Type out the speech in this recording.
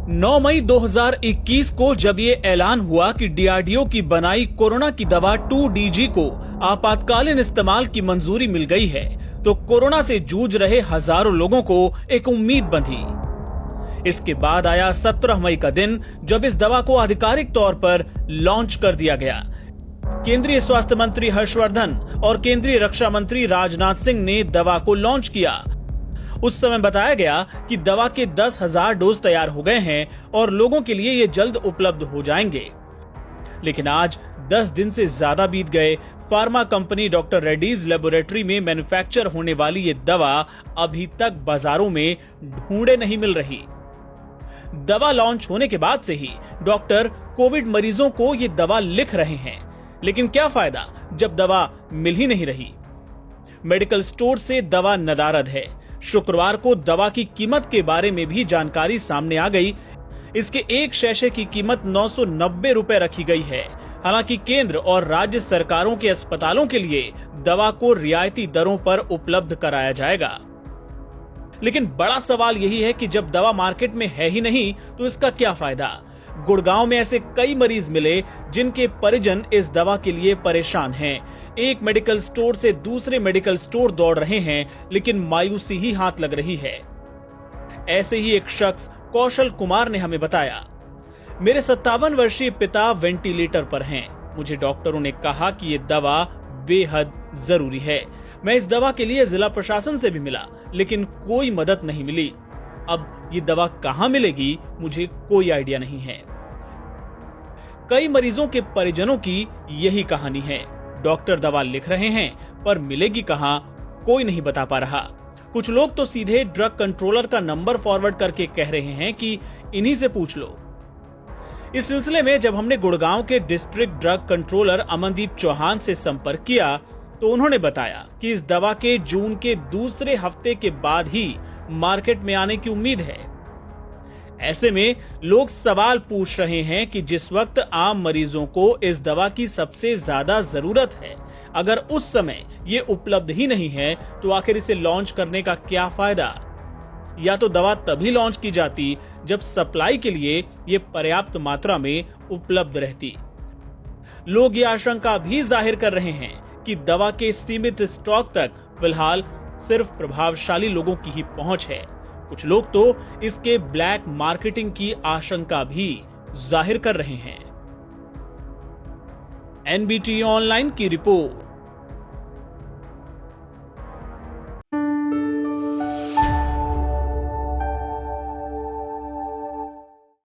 9 मई 2021 को जब ये ऐलान हुआ कि डीआरडीओ की बनाई कोरोना की दवा 2DG को आपातकालीन इस्तेमाल की मंजूरी मिल गई है, तो कोरोना से जूझ रहे हजारों लोगों को एक उम्मीद बंधी। इसके बाद आया 17 मई का दिन, जब इस दवा को आधिकारिक तौर पर लॉन्च कर दिया गया। केंद्रीय स्वास्थ्य मंत्री हर्षवर्धन और केंद्रीय रक्षा मंत्री राजनाथ सिंह ने दवा को लॉन्च किया। उस समय बताया गया कि दवा के 10,000 डोज तैयार हो गए हैं और लोगों के लिए ये जल्द उपलब्ध हो जाएंगे। लेकिन आज 10 दिन से ज्यादा बीत गए, pharma company doctor Reddy's laboratory में मैन्युफैक्चर होने वाली ये दवा अभी तक बाजारों में ढूंढे नहीं मिल रही। दवा लॉन्च होने के बाद से ही डॉक्टर कोविड मरीजों को ये दवा लिख रहे हैं, लेकिन क्या फायदा जब दवा मिल ही नहीं रही। मेडिकल स्टोर से दवा नदारद है। शुक्रवार को दवा की कीमत के बारे में भी जानकारी सामने आ गई। इसके एक शैशे की कीमत 990 रुपए रखी गई है। हालांकि केंद्र और राज्य सरकारों के अस्पतालों के लिए दवा को रियायती दरों पर उपलब्ध कराया जाएगा। लेकिन बड़ा सवाल यही है कि जब दवा मार्केट में है ही नहीं, तो इसका क्या फायदा। गुड़गांव में ऐसे कई मरीज मिले जिनके परिजन इस दवा के लिए परेशान हैं। एक मेडिकल स्टोर से दूसरे मेडिकल स्टोर दौड़ रहे हैं, लेकिन मायूसी ही हाथ लग रही है। ऐसे ही एक शख्स कौशल कुमार ने हमें बताया, मेरे 57 वर्षीय पिता वेंटिलेटर पर हैं। मुझे डॉक्टरों ने कहा कि ये दवा बेहद जरूरी है। मैं इस दवा के लिए जिला प्रशासन से भी मिला, लेकिन कोई मदद नहीं मिली। अब ये दवा कहां मिलेगी, मुझे कोई आइडिया नहीं है। कई मरीजों के परिजनों की यही कहानी है। डॉक्टर दवा लिख रहे हैं, पर मिलेगी कहां, कोई नहीं बता पा रहा। कुछ लोग तो सीधे ड्रग कंट्रोलर का नंबर फॉरवर्ड करके कह रहे हैं कि इन्हीं से पूछ लो। इस सिलसिले में जब हमने गुड़गांव के district drug controller Amandeep Chauhan से संपर्क किया, तो उन्होंने बताया कि इस दवा के जून के दूसरे हफ्ते के बाद ही मार्केट में आने की उम्मीद है। ऐसे में लोग सवाल पूछ रहे हैं कि जिस वक्त आम मरीजों को इस दवा की सबसे ज्यादा जरूरत है, अगर उस समय ये उपलब्ध ही नहीं है, तो आखिर इसे लॉन्च करने का क्या फायदा। या तो दवा तभी लॉन्च की जाती जब सप्लाई के लिए ये पर्याप्त मात्रा में उपलब्ध रहती। लोग ये आशंका भी जाहिर कर रहे हैं कि दवा के सीमित स्टॉक तक फिलहाल सिर्फ प्रभावशाली लोगों की ही पहुंच है। कुछ लोग तो इसके ब्लैक मार्केटिंग की आशंका भी जाहिर कर रहे हैं। एनबीटी ऑनलाइन की रिपोर्ट।